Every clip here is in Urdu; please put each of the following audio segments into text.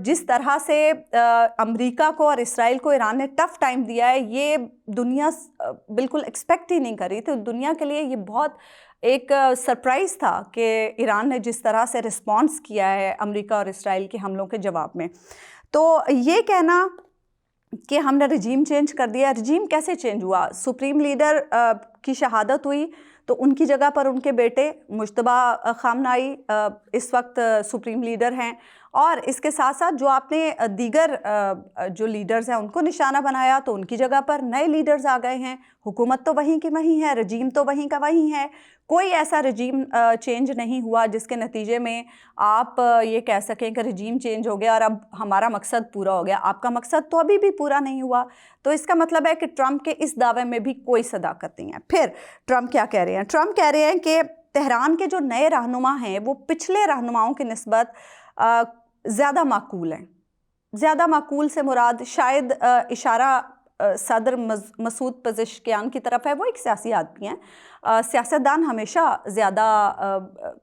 جس طرح سے امریکہ کو اور اسرائیل کو ایران نے ٹف ٹائم دیا ہے، یہ دنیا بالکل ایکسپیکٹ ہی نہیں کر رہی تھی. دنیا کے لیے یہ بہت ایک سرپرائز تھا کہ ایران نے جس طرح سے رسپانس کیا ہے امریکہ اور اسرائیل کے حملوں کے جواب میں. تو یہ کہنا کہ ہم نے رجیم چینج کر دیا، رجیم کیسے چینج ہوا؟ سپریم لیڈر کی شہادت ہوئی تو ان کی جگہ پر ان کے بیٹے مجتبیٰ خامنائی اس وقت سپریم لیڈر ہیں، اور اس کے ساتھ ساتھ جو آپ نے دیگر جو لیڈرز ہیں ان کو نشانہ بنایا تو ان کی جگہ پر نئے لیڈرز آ گئے ہیں. حکومت تو وہیں کی وہیں ہے، رجیم تو وہیں کا وہیں ہے. کوئی ایسا رجیم چینج نہیں ہوا جس کے نتیجے میں آپ یہ کہہ سکیں کہ رجیم چینج ہو گیا اور اب ہمارا مقصد پورا ہو گیا. آپ کا مقصد تو ابھی بھی پورا نہیں ہوا. تو اس کا مطلب ہے کہ ٹرمپ کے اس دعوے میں بھی کوئی صداقت نہیں ہے. پھر ٹرمپ کیا کہہ رہے ہیں؟ ٹرمپ کہہ رہے ہیں کہ تہران کے جو نئے رہنما ہیں وہ پچھلے رہنماؤں کی نسبت زیادہ معقول ہیں. زیادہ معقول سے مراد شاید اشارہ صدر مسعود پزشکیان کی طرف ہے. وہ ایک سیاسی آدمی ہیں. سیاستدان ہمیشہ زیادہ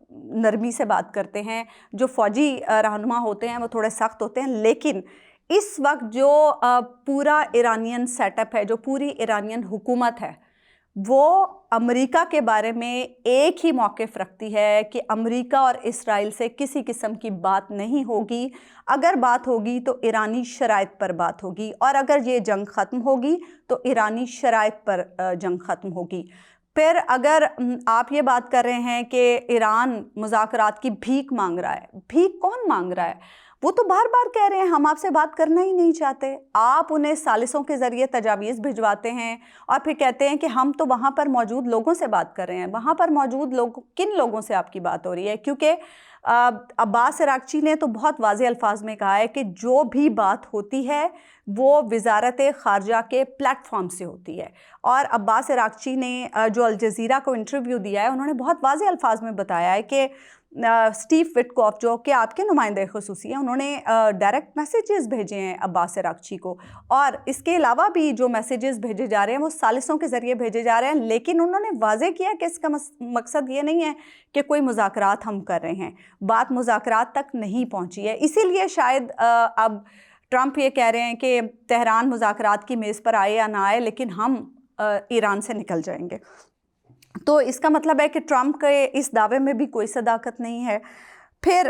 نرمی سے بات کرتے ہیں. جو فوجی رہنما ہوتے ہیں وہ تھوڑے سخت ہوتے ہیں، لیکن اس وقت جو پورا ایرانین سیٹ اپ ہے، جو پوری ایرانین حکومت ہے، وہ امریکہ کے بارے میں ایک ہی موقف رکھتی ہے کہ امریکہ اور اسرائیل سے کسی قسم کی بات نہیں ہوگی. اگر بات ہوگی تو ایرانی شرائط پر بات ہوگی، اور اگر یہ جنگ ختم ہوگی تو ایرانی شرائط پر جنگ ختم ہوگی. پھر اگر آپ یہ بات کر رہے ہیں کہ ایران مذاکرات کی بھیک مانگ رہا ہے، بھیک کون مانگ رہا ہے؟ وہ تو بار بار کہہ رہے ہیں ہم آپ سے بات کرنا ہی نہیں چاہتے. آپ انہیں ثالثوں کے ذریعے تجاویز بھجواتے ہیں اور پھر کہتے ہیں کہ ہم تو وہاں پر موجود لوگوں سے بات کر رہے ہیں. وہاں پر موجود کن لوگوں سے آپ کی بات ہو رہی ہے؟ کیونکہ عباس عراقچی نے تو بہت واضح الفاظ میں کہا ہے کہ جو بھی بات ہوتی ہے وہ وزارت خارجہ کے پلیٹ فارم سے ہوتی ہے. اور عباس عراقچی نے جو الجزیرہ کو انٹرویو دیا ہے، انہوں نے بہت واضح الفاظ میں بتایا ہے کہ اسٹیو وٹکوف جو کہ آپ کے نمائندے خصوصی ہیں، انہوں نے ڈائریکٹ میسیجز بھیجے ہیں عباس عراقچی کو، اور اس کے علاوہ بھی جو میسیجز بھیجے جا رہے ہیں وہ ثالثوں کے ذریعے بھیجے جا رہے ہیں. لیکن انہوں نے واضح کیا کہ اس کا مقصد یہ نہیں ہے کہ کوئی مذاکرات ہم کر رہے ہیں. بات مذاکرات تک نہیں پہنچی ہے. اسی لیے شاید اب ٹرمپ یہ کہہ رہے ہیں کہ تہران مذاکرات کی میز پر آئے یا نہ آئے، لیکن ہم ایران سے نکل جائیں گے. تو اس کا مطلب ہے کہ ٹرمپ کے اس دعوے میں بھی کوئی صداقت نہیں ہے. پھر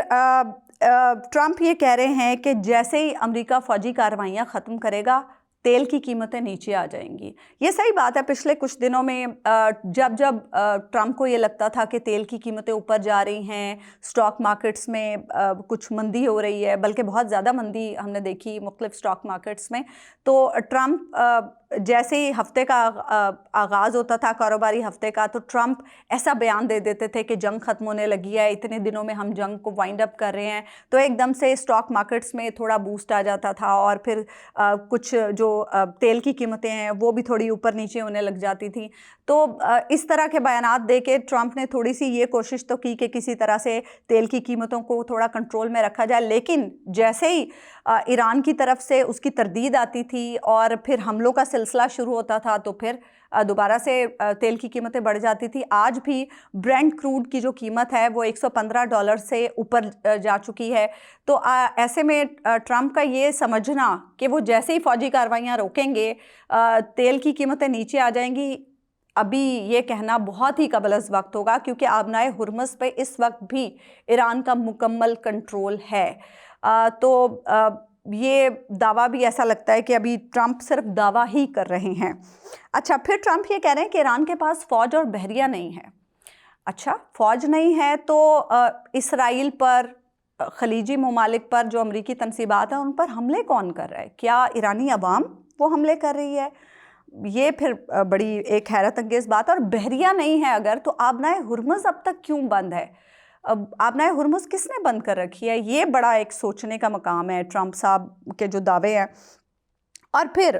ٹرمپ یہ کہہ رہے ہیں کہ جیسے ہی امریکہ فوجی کارروائیاں ختم کرے گا تیل کی قیمتیں نیچے آ جائیں گی. یہ صحیح بات ہے. پچھلے کچھ دنوں میں جب ٹرمپ کو یہ لگتا تھا کہ تیل کی قیمتیں اوپر جا رہی ہیں، سٹاک مارکیٹس میں کچھ مندی ہو رہی ہے، بلکہ بہت زیادہ مندی ہم نے دیکھی مختلف سٹاک مارکیٹس میں، تو ٹرمپ جیسے ہی ہفتے کا آغاز ہوتا تھا کاروباری ہفتے کا، تو ٹرمپ ایسا بیان دے دیتے تھے کہ جنگ ختم ہونے لگی ہے، اتنے دنوں میں ہم جنگ کو وائنڈ اپ کر رہے ہیں. تو ایک دم سے سٹاک مارکیٹس میں تھوڑا بوسٹ آ جاتا تھا، اور پھر کچھ جو تیل کی قیمتیں ہیں وہ بھی تھوڑی اوپر نیچے ہونے لگ جاتی تھیں. تو اس طرح کے بیانات دے کے ٹرمپ نے تھوڑی سی یہ کوشش تو کی کہ کسی طرح سے تیل کی قیمتوں کو تھوڑا کنٹرول میں رکھا جائے. لیکن جیسے ہی ایران کی طرف سے اس کی تردید آتی تھی اور پھر حملوں کا سلسلہ شروع ہوتا تھا تو پھر دوبارہ سے تیل کی قیمتیں بڑھ جاتی تھی. آج بھی برینٹ کروڈ کی جو قیمت ہے وہ $115 سے اوپر جا چکی ہے. تو ایسے میں ٹرمپ کا یہ سمجھنا کہ وہ جیسے ہی فوجی کارروائیاں روکیں گے تیل کی قیمتیں نیچے آ جائیں گی، ابھی یہ کہنا بہت ہی قبل از وقت ہوگا، کیونکہ آبنائے ہرمز پہ اس وقت بھی ایران کا مکمل کنٹرول ہے. تو یہ دعویٰ بھی ایسا لگتا ہے کہ ابھی ٹرمپ صرف دعویٰ ہی کر رہے ہیں. اچھا، پھر ٹرمپ یہ کہہ رہے ہیں کہ ایران کے پاس فوج اور بحریہ نہیں ہے. اچھا، فوج نہیں ہے تو اسرائیل پر، خلیجی ممالک پر جو امریکی تنصیبات ہیں ان پر حملے کون کر رہا ہے؟ کیا ایرانی عوام وہ حملے کر رہی ہے؟ یہ پھر بڑی ایک حیرت انگیز بات. اور بحریہ نہیں ہے اگر، تو آبنائے ہرمز اب تک کیوں بند ہے؟ آبنائے ہرمز کس نے بند کر رکھی ہے؟ یہ بڑا ایک سوچنے کا مقام ہے ٹرمپ صاحب کے جو دعوے ہیں. اور پھر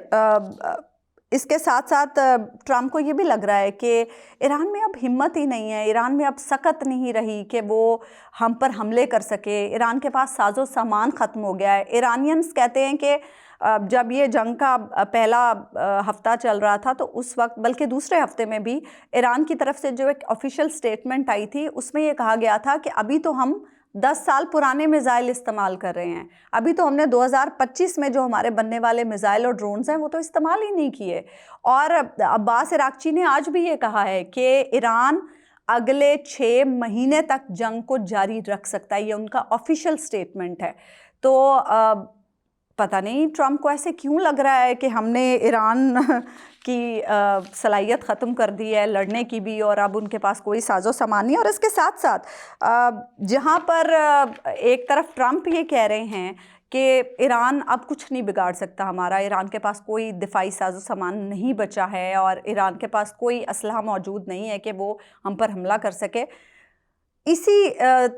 اس کے ساتھ ساتھ ٹرمپ کو یہ بھی لگ رہا ہے کہ ایران میں اب ہمت ہی نہیں ہے، ایران میں اب سکت نہیں رہی کہ وہ ہم پر حملے کر سکے. ایران کے پاس ساز و سامان ختم ہو گیا ہے. ایرانینز کہتے ہیں کہ جب یہ جنگ کا پہلا ہفتہ چل رہا تھا تو اس وقت، بلکہ دوسرے ہفتے میں بھی، ایران کی طرف سے جو ایک آفیشیل سٹیٹمنٹ آئی تھی اس میں یہ کہا گیا تھا کہ ابھی تو ہم 10 سال پرانے میزائل استعمال کر رہے ہیں. ابھی تو ہم نے 2025 میں جو ہمارے بننے والے میزائل اور ڈرونز ہیں وہ تو استعمال ہی نہیں کیے. اور عباس عراقچی نے آج بھی یہ کہا ہے کہ ایران اگلے 6 مہینے تک جنگ کو جاری رکھ سکتا ہے. یہ ان کا آفیشیل سٹیٹمنٹ ہے. تو پتہ نہیں ٹرمپ کو ایسے کیوں لگ رہا ہے کہ ہم نے ایران کی صلاحیت ختم کر دی ہے لڑنے کی بھی، اور اب ان کے پاس کوئی ساز و سامان نہیں. اور اس کے ساتھ ساتھ جہاں پر ایک طرف ٹرمپ یہ کہہ رہے ہیں کہ ایران اب کچھ نہیں بگاڑ سکتا ہمارا، ایران کے پاس کوئی دفاعی ساز و سامان نہیں بچا ہے اور ایران کے پاس کوئی اسلحہ موجود نہیں ہے کہ وہ ہم پر حملہ کر سکے. اسی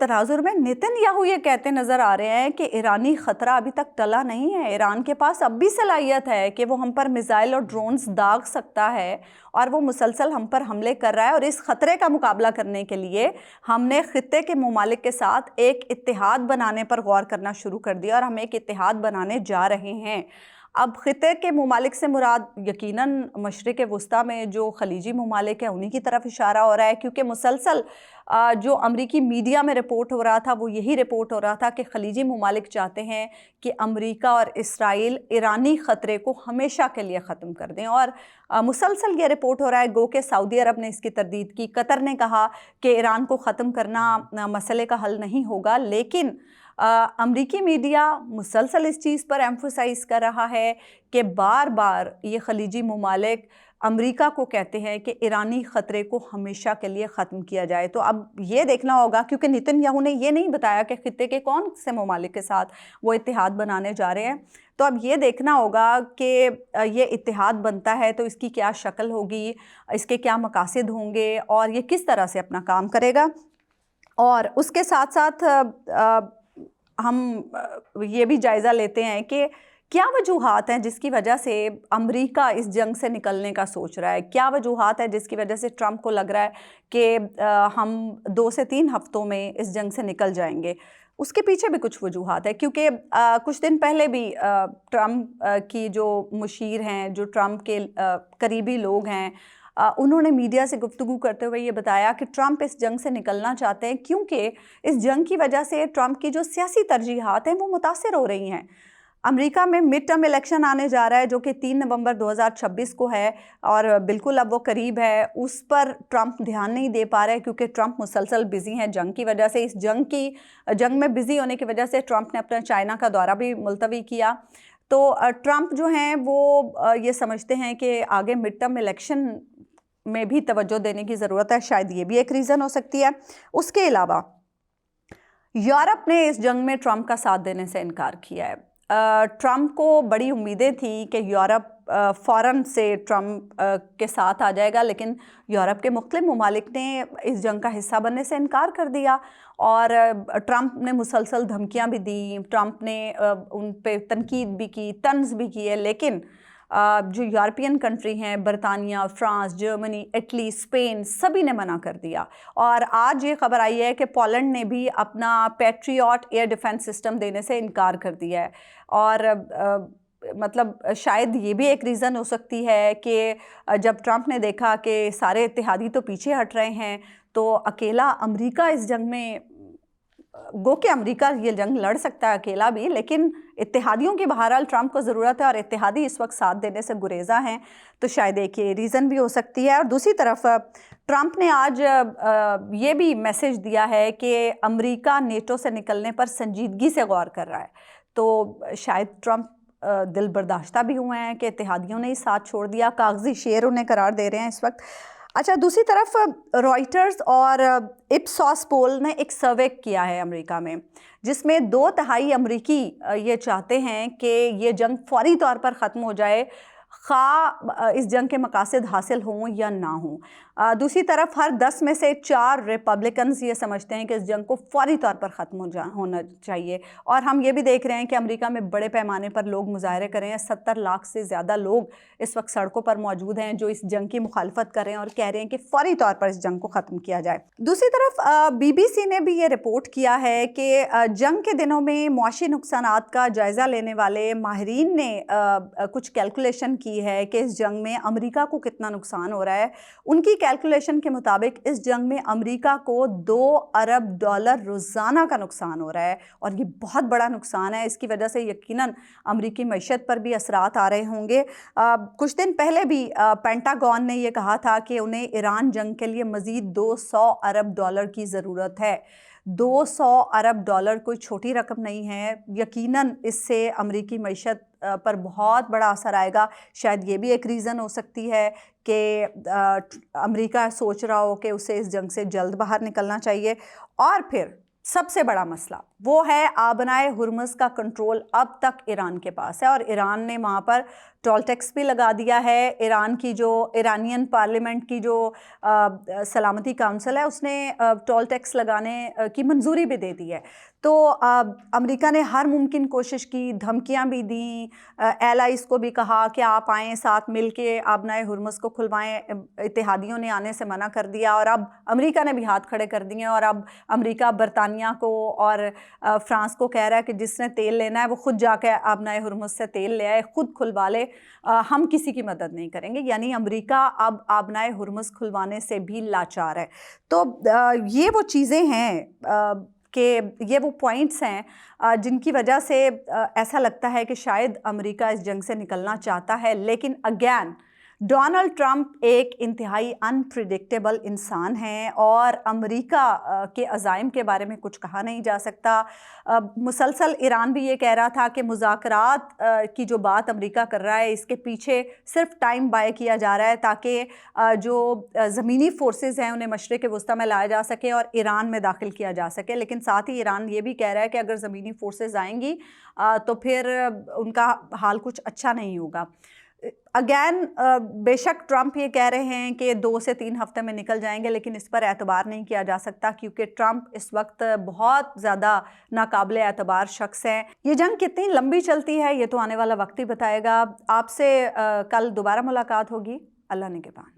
تناظر میں نیتن یاہو یہ کہتے نظر آ رہے ہیں کہ ایرانی خطرہ ابھی تک ٹلا نہیں ہے. ایران کے پاس اب بھی صلاحیت ہے کہ وہ ہم پر میزائل اور ڈرونز داغ سکتا ہے اور وہ مسلسل ہم پر حملے کر رہا ہے. اور اس خطرے کا مقابلہ کرنے کے لیے ہم نے خطے کے ممالک کے ساتھ ایک اتحاد بنانے پر غور کرنا شروع کر دیا اور ہم ایک اتحاد بنانے جا رہے ہیں. اب خطے کے ممالک سے مراد یقیناً مشرق وسطیٰ میں جو خلیجی ممالک ہیں انہی کی طرف اشارہ ہو رہا ہے، کیونکہ مسلسل جو امریکی میڈیا میں رپورٹ ہو رہا تھا وہ یہی رپورٹ ہو رہا تھا کہ خلیجی ممالک چاہتے ہیں کہ امریکہ اور اسرائیل ایرانی خطرے کو ہمیشہ کے لیے ختم کر دیں. اور مسلسل یہ رپورٹ ہو رہا ہے، گو کہ سعودی عرب نے اس کی تردید کی، قطر نے کہا کہ ایران کو ختم کرنا مسئلے کا حل نہیں ہوگا. لیکن امریکی میڈیا مسلسل اس چیز پر ایمفسائز کر رہا ہے کہ بار بار یہ خلیجی ممالک امریکہ کو کہتے ہیں کہ ایرانی خطرے کو ہمیشہ کے لیے ختم کیا جائے. تو اب یہ دیکھنا ہوگا، کیونکہ نیتن یاہو نے یہ نہیں بتایا کہ خطے کے کون سے ممالک کے ساتھ وہ اتحاد بنانے جا رہے ہیں. تو اب یہ دیکھنا ہوگا کہ یہ اتحاد بنتا ہے تو اس کی کیا شکل ہوگی، اس کے کیا مقاصد ہوں گے اور یہ کس طرح سے اپنا کام کرے گا. اور اس کے ساتھ ساتھ ہم یہ بھی جائزہ لیتے ہیں کہ کیا وجوہات ہیں جس کی وجہ سے امریکہ اس جنگ سے نکلنے کا سوچ رہا ہے. کیا وجوہات ہیں جس کی وجہ سے ٹرمپ کو لگ رہا ہے کہ ہم 2 سے 3 ہفتوں میں اس جنگ سے نکل جائیں گے. اس کے پیچھے بھی کچھ وجوہات ہیں، کیونکہ کچھ دن پہلے بھی ٹرمپ کی جو مشیر ہیں، جو ٹرمپ کے قریبی لوگ ہیں، انہوں نے میڈیا سے گفتگو کرتے ہوئے یہ بتایا کہ ٹرمپ اس جنگ سے نکلنا چاہتے ہیں کیونکہ اس جنگ کی وجہ سے ٹرمپ کی جو سیاسی ترجیحات ہیں وہ متاثر ہو رہی ہیں. امریکہ میں مڈ ٹرم الیکشن آنے جا رہا ہے جو کہ 3 نومبر 2026 کو ہے، اور بالکل اب وہ قریب ہے. اس پر ٹرمپ دھیان نہیں دے پا رہے کیونکہ ٹرمپ مسلسل بزی ہیں جنگ کی وجہ سے. اس جنگ میں بزی ہونے کی وجہ سے ٹرمپ نے اپنا چائنا کا دورہ بھی ملتوی کیا. تو ٹرمپ جو ہیں وہ یہ سمجھتے ہیں کہ آگے مڈ ٹرم الیکشن میں بھی توجہ دینے کی ضرورت ہے. شاید یہ بھی ایک ریزن ہو سکتی ہے. اس کے علاوہ یورپ نے اس جنگ میں ٹرمپ کا ساتھ دینے سے انکار کیا ہے. ٹرمپ کو بڑی امیدیں تھیں کہ یورپ فوراً سے ٹرمپ کے ساتھ آ جائے گا، لیکن یورپ کے مختلف ممالک نے اس جنگ کا حصہ بننے سے انکار کر دیا اور ٹرمپ نے مسلسل دھمکیاں بھی دیں، ٹرمپ نے ان پہ تنقید بھی کی، طنز بھی کی ہے. لیکن جو یورپین کنٹری ہیں، برطانیہ، فرانس، جرمنی، اٹلی، اسپین، سبھی نے منع کر دیا. اور آج یہ خبر آئی ہے کہ پولینڈ نے بھی اپنا پیٹریوٹ ایئر ڈیفنس سسٹم دینے سے انکار کر دیا ہے. اور مطلب شاید یہ بھی ایک ریزن ہو سکتی ہے کہ جب ٹرمپ نے دیکھا کہ سارے اتحادی تو پیچھے ہٹ رہے ہیں تو اکیلا امریکہ اس جنگ میں، گو کہ امریکہ یہ جنگ لڑ سکتا ہے اکیلا بھی، لیکن اتحادیوں کی بہرحال ٹرمپ کو ضرورت ہے اور اتحادی اس وقت ساتھ دینے سے گریزاں ہیں. تو شاید ایک یہ ریزن بھی ہو سکتی ہے. اور دوسری طرف ٹرمپ نے آج یہ بھی میسج دیا ہے کہ امریکہ نیٹو سے نکلنے پر سنجیدگی سے غور کر رہا ہے. تو شاید ٹرمپ دل برداشتہ بھی ہوئے ہیں کہ اتحادیوں نے ہی ساتھ چھوڑ دیا، کاغذی شعر انہیں قرار دے رہے ہیں اس وقت. اچھا، دوسری طرف رائٹرز اور اپسوس پول نے ایک سروے کیا ہے امریکہ میں، جس میں 2/3 امریکی یہ چاہتے ہیں کہ یہ جنگ فوری طور پر ختم ہو جائے، خواہ اس جنگ کے مقاصد حاصل ہوں یا نہ ہوں. دوسری طرف ہر 10 میں سے 4 ریپبلکنز یہ سمجھتے ہیں کہ اس جنگ کو فوری طور پر ختم ہونا چاہیے. اور ہم یہ بھی دیکھ رہے ہیں کہ امریکہ میں بڑے پیمانے پر لوگ مظاہرے کر رہے ہیں. 70 لاکھ سے زیادہ لوگ اس وقت سڑکوں پر موجود ہیں جو اس جنگ کی مخالفت کر رہے ہیں اور کہہ رہے ہیں کہ فوری طور پر اس جنگ کو ختم کیا جائے. دوسری طرف BBC نے بھی یہ رپورٹ کیا ہے کہ جنگ کے دنوں میں معاشی نقصانات کا جائزہ لینے والے ماہرین نے کچھ کیلکولیشن کی ہے کہ اس جنگ میں امریکہ کو کتنا نقصان ہو رہا ہے. ان کی کیلکولیشن کے مطابق اس جنگ میں امریکہ کو $2 ارب روزانہ کا نقصان ہو رہا ہے، اور یہ بہت بڑا نقصان ہے۔ اس کی وجہ سے یقیناً امریکی معیشت پر بھی اثرات آ رہے ہوں گے۔ کچھ دن پہلے بھی پینٹاگون نے یہ کہا تھا کہ انہیں ایران جنگ کے لیے مزید $200 ارب کی ضرورت ہے۔ $200 ارب کوئی چھوٹی رقم نہیں ہے۔ یقیناً اس سے امریکی معیشت پر بہت بڑا اثر آئے گا۔ شاید یہ بھی ایک ریزن ہو سکتی ہے کہ امریکہ سوچ رہا ہو کہ اسے اس جنگ سے جلد باہر نکلنا چاہیے۔ اور پھر سب سے بڑا مسئلہ وہ ہے آبنائے ہرمز کا کنٹرول اب تک ایران کے پاس ہے، اور ایران نے وہاں پر ٹول ٹیکس بھی لگا دیا ہے۔ ایران کی جو ایرانین پارلیمنٹ کی جو سلامتی کونسل ہے اس نے ٹول ٹیکس لگانے کی منظوری بھی دے دی ہے۔ تو امریکہ نے ہر ممکن کوشش کی، دھمکیاں بھی دیں، ایلائز کو بھی کہا کہ آپ آئیں ساتھ مل کے آبنائے ہرمز کو کھلوائیں۔ اتحادیوں نے آنے سے منع کر دیا، اور اب امریکہ نے بھی ہاتھ کھڑے کر دیے، اور اب امریکہ برطانیہ کو اور فرانس کو کہہ رہا ہے کہ جس نے تیل لینا ہے وہ خود جا کے آبنائے ہرمز سے تیل لے آئے، خود کھلوا لے، ہم کسی کی مدد نہیں کریں گے۔ یعنی امریکہ اب آبنائے ہرمز کھلوانے سے بھی لاچار ہے۔ تو یہ وہ چیزیں ہیں کہ یہ وہ پوائنٹس ہیں جن کی وجہ سے ایسا لگتا ہے کہ شاید امریکہ اس جنگ سے نکلنا چاہتا ہے، لیکن اگین ڈونلڈ ٹرمپ ایک انتہائی انپریڈکٹیبل انسان ہیں، اور امریکہ کے عزائم کے بارے میں کچھ کہا نہیں جا سکتا۔ مسلسل ایران بھی یہ کہہ رہا تھا کہ مذاکرات کی جو بات امریکہ کر رہا ہے اس کے پیچھے صرف ٹائم بائی کیا جا رہا ہے تاکہ جو زمینی فورسز ہیں انہیں مشرق وسطیٰ میں لایا جا سکے اور ایران میں داخل کیا جا سکے، لیکن ساتھ ہی ایران یہ بھی کہہ رہا ہے کہ اگر زمینی فورسز آئیں گی تو پھر ان کا حال کچھ اچھا نہیں ہوگا۔ اگین بے شک ٹرمپ یہ کہہ رہے ہیں کہ 2 سے 3 ہفتے میں نکل جائیں گے، لیکن اس پر اعتبار نہیں کیا جا سکتا کیونکہ ٹرمپ اس وقت بہت زیادہ ناقابل اعتبار شخص ہیں۔ یہ جنگ کتنی لمبی چلتی ہے یہ تو آنے والا وقت ہی بتائے گا۔ آپ سے کل دوبارہ ملاقات ہوگی۔ اللہ نگہبان۔